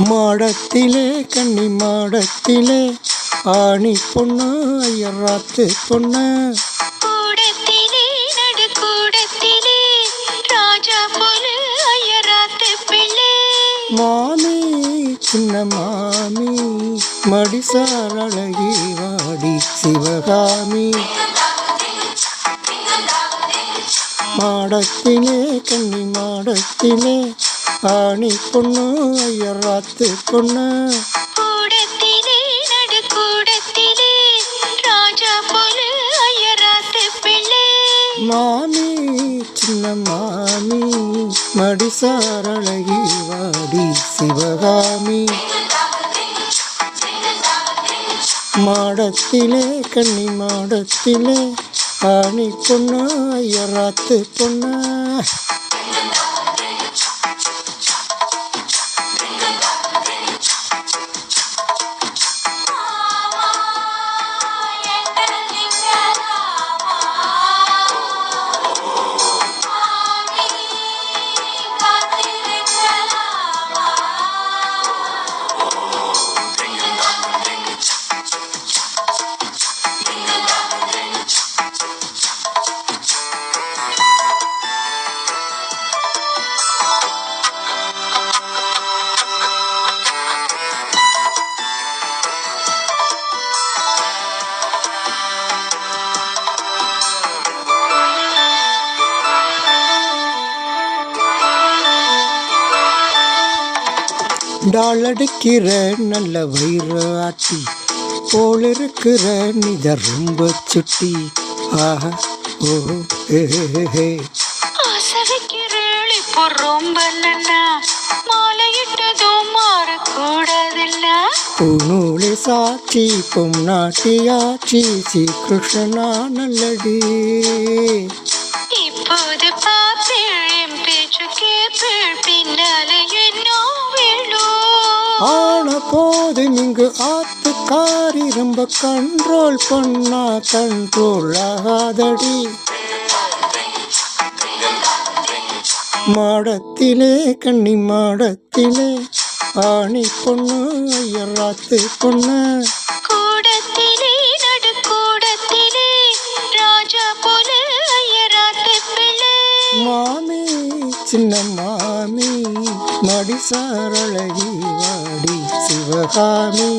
மாடத்திலே கன்னி மாடத்திலே ஆணி பொண்ணு ஐயராத்து பொண்ணு கூடத்திலே நடு கூடத்திலே ராஜா போல ஐயராத்து பிள்ளை மாமி சின்ன மாமி மடிசார் அழகி வாடி சிவகாமி மாடத்திலே கன்னி மாடத்திலே ஆணி பொண்ணு ஐயராத்து பொண்ணு கூடத்திலே நடு கூடத்திலே ராஜா போல ஐயராத்து பிள்ளை மாமி சின்ன மாமி மடிசார் அழகி வாடி சிவகாமி மாடத்திலே கன்னி மாடத்திலே ஆணி பொண்ணு ஐயராத்து பொண்ணு டாலடிக்கிற நல்ல வயிறு ஆட்டி போல் இருக்கிற நித ரொம்ப சுட்டி ஆஹா ஓ ஹே ஆசை வைக்கிறேள் இப்போ ரொம்ப நல்லா மாலையிட்டதும் மாறக்கூடாதில்ல பூநூலே சாட்சி பொம்நாட்டியாட்சி ஸ்ரீ கிருஷ்ணனா நல்லடி இப்போது பாப்பேள் என் பேச்சு கேப்பேள் பின்னால என்ன வேணும் ஆன போது இங்கு ஆத்துக்காரி ரொம்ப கண்ட்ரோல் பண்ணா கண்ட்ரோல் ஆகாதடி மாடத்திலே கன்னி மாடத்திலே ஆணி பொண்ணு ஐயராத்து பொண்ணு கூடத்திலே நடு கூடத்திலே ராஜா போல ஐயராத்து பிள்ளை மாமி சின்ன மாமி மடிசார் அழகி வாடி சிவகாமி